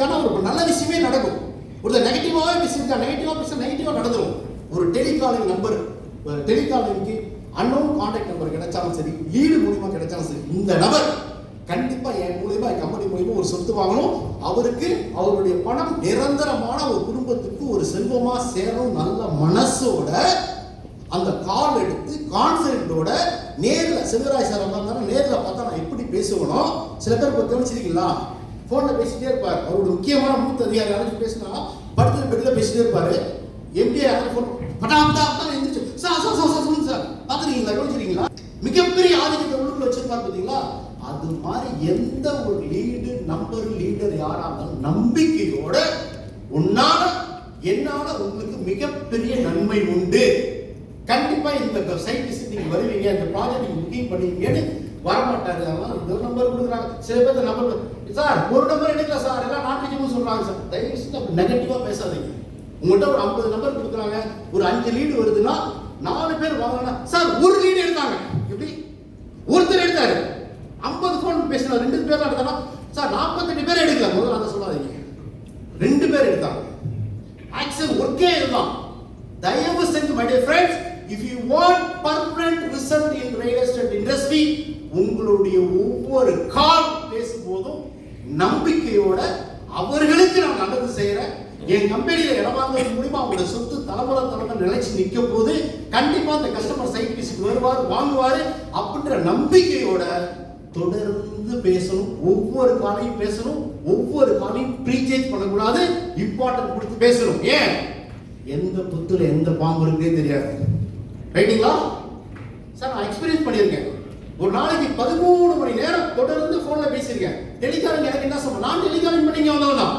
பேசியிருக்கானா ஒரு நல்ல விஷயமே நடக்கும். ஒரு நெகட்டிவாகவே பேசியிருக்கா, நெகட்டிவாக நடந்துடும். ஒரு டெலிகாலிங் நம்பர், டெலிகாலிங்க்கு அன்னோன் கான்டாக்ட் நம்பர் கிடைச்சாலும் சரி, லீடு மூலியமா கிடைச்சாலும் சரி, இந்த நபர் கண்டிப்பா என் மூலியமா, என் கம்பெனி மூலியமா ஒரு சொத்து வாங்கணும், அவருக்கு அவருடைய பணம் நிரந்தரமான ஒரு குடும்பத்துக்கு ஒரு செல்வமா சேரும் நல்ல மனசோட அந்த கால் எடுத்து கான்ஃபிடென்ட்டோட நேரில் செல்வராஜ் சார் வந்தாலும் நேரில் பார்த்தா நான் எப்படி பேசுவனோ. சில பேர் இப்போ கவனிச்சிருக்கீங்களா, ஃபோனில் பேசிட்டே இருப்பார். அவரோட முக்கியமான மூத்த அதிகாரி யாராச்சும் பேசினா படுத்து பெட்டில் பேசிட்டே இருப்பாரு. எம்டிஏ யாராவது ஃபோன் பட்டாம் எழுந்திரிச்சு சார் சொல்லுங்க சார், பார்த்துருக்கீங்களா, கவனிச்சிருக்கீங்களா? மிகப்பெரிய ஆதிக்கத்தை உள்ளுக்குள்ள வச்சிருப்பார் பார்த்தீங்களா? அது மாதிரி எந்த ஒரு லீடர் யாரா இருந்தாலும் நம்பிக்கையோட உன்னால என்னால உங்களுக்கு மிகப்பெரிய நன்மை உண்டு, கண்டிப்பா இந்த சைட் விசிட் நீங்க வருவீங்க, இந்த ப்ராஜெக்ட் நீங்க புக்கிங் பண்ணுவீங்கன்னு வரமாட்டாரு. அதெல்லாம் இந்த நம்பர் கொடுக்குறாங்க. சில பேர் நம்பர் சார் ஒரு நம்பர் எடுக்கல சார், எல்லாம் நாட்டுக்கு சொல்றாங்க சார். தயவு செஞ்சு அப்படி நெகட்டிவா பேசாதீங்க. உங்கள்கிட்ட ஒரு 50 நம்பர் கொடுக்குறாங்க, ஒரு 5 லீடு வருதுன்னா 4 பேர் வாங்கினா சார் ஒரு லீடு எடுத்தாங்க, எப்படி ஒருத்தர் எடுத்தாரு, 50 ஃபோன் பேசினா 2 பேர் எடுத்தாங்க சார், 48 பேர் எடுக்கல. முதல்ல அதை சொல்லாதீங்க, 2 பேர் எடுத்தாங்க. ஆக்சுவல் ஒர்க்கே இதுதான். தயவு செஞ்சு my dear friends, if you want permanent result in real estate industry, உங்களுடைய ஒவ்வொரு கால் பேசும்போதும் நம்பிக்கையோட அவர்களுக்கு நான் நல்லது செய்யறேன், என் கம்பெனியில இடம் வாங்குறது மூலமா அவங்களோட சொத்து தலைமுறை நிலைச்சு நிற்க போது கண்டிப்பா அந்த கஸ்டமர் சைட் விசிட் வருவார், வாங்குவாரு அப்படின்ற நம்பிக்கையோட தொடர்ந்து பேசணும். ஒவ்வொரு காலையும் பேசணும், ஒவ்வொரு காலையும் ப்ரீசேஜ் பண்ணக்கூடாது, இம்பார்ட்டன்ட் கொடுத்து பேசணும். ஏன் எந்த புத்துல எந்த பாம்பு இருக்குன்னே தெரியாது. ரைட்டுங்களா சார்? நான் எக்ஸ்பீரியன்ஸ் பண்ணியிருக்கேன். ஒரு நாளைக்கு 13 மணி நேரம் தொடர்ந்து போன்ல பேசியிருக்கேன். டெலிகாலிங் எனக்கு என்ன சொல்ல, நான் டெலிகாலிங் பண்ணி வந்தவன் தான்,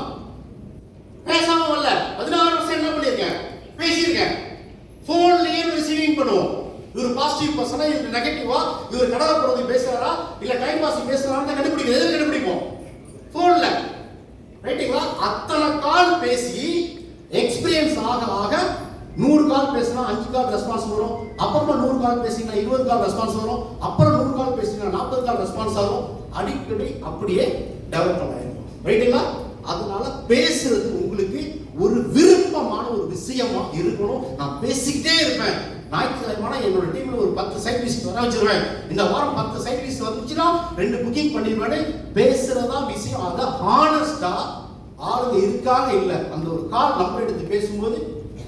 பேசாம வரல. 16 வருஷம் என்ன பண்ணியிருக்கேன், பேசியிருக்கேன். போன்லயே ரிசீவிங் பண்ணுவோம். இவர் பாசிட்டிவ் பர்சனா, இவர் நெகட்டிவா, இவர் கடலை போடுறது பேசுறாரா இல்ல டைம் பாஸ் பேசுறாரான்னு கண்டுபிடிக்கிறது. எது கண்டுபிடிப்போம்? போன்ல. ரைட்டுங்களா? அத்தனை கால் பேசி எக்ஸ்பீரியன்ஸ் ஆக 100 கால் பேசினா 5 கால் ரெஸ்பான்ஸ் வரும். அப்புறமா 100 கால் பேசினா 20 கால் ரெஸ்பான்ஸ் வரும். அப்புறம் 100 கால் பேசினா 40 கால் ரெஸ்பான்ஸ் ஆகும். அடிக்கடி அப்படியே டெவலப் ஆகிடும். ரைட்டுங்களா? அதனால பேசுறது உங்களுக்கு ஒரு விருப்பமான ஒரு விஷயமா இருக்கணும். நான் பேசிக்கிட்டே இருப்பேன். ஞாயிற்றுக்கிழமை என்னோட டீம்ல ஒரு 10 சைட் விசிட் வர வச்சிருவேன். இந்த வாரம் 10 சைட் விசிட் வந்துச்சுன்னா 2 புக்கிங் பண்ணிடுவேன். பேசுறதா விஷயம், அதை ஹானஸ்டா ஆளுங்க இருக்காங்க இல்ல, அந்த ஒரு கால் நம்பர் எடுத்து பேசும்போது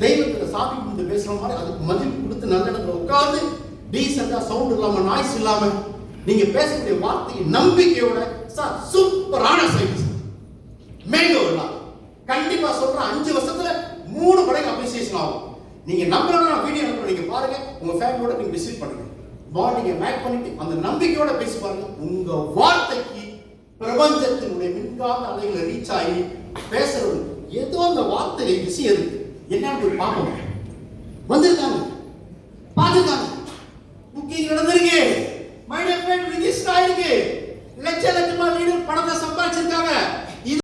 தெய்வத்துல சாமி கும்பிட்டு பேசுற மாதிரி அதுக்கு மதிப்பு கொடுத்து நல்ல இடத்துல உட்கார்ந்து டீசெண்டா, சவுண்ட் இல்லாம, நாய்ஸ் இல்லாம நீங்க பேசக்கூடிய வார்த்தையை நம்பிக்கையோட சார் சூப்பரான சைட் மேங்கோ எல்லாம் கண்டிப்பா சொல்றேன். 5 வருஷத்துல 3 மடங்கு அப்ரிசியேஷன் ஆகும். நீங்க நம்புறதா வீடியோ அனுப்புறேன், நீங்க பாருங்க, உங்க ஃபேமிலியோட நீங்க விசிட் பண்ணுங்க, பாண்டிங்க மேக் பண்ணிட்டு அந்த நம்பிக்கையோட பேசி பாருங்க. உங்க வார்த்தைக்கு பிரபஞ்சத்தினுடைய மின்காந்த அலைகளை ரீச் ஆகி பேசுறது ஏதோ அந்த வார்த்தையில விஷயம் இருக்கு. என்னன்னு பார்ப்போம். வந்திருக்காங்க, பார்த்துருக்காங்க, புக்கிங் நடந்திருக்கு, மை டியர் ஃப்ரெண்ட் ரிஜிஸ்டர் ஆயிருக்கு,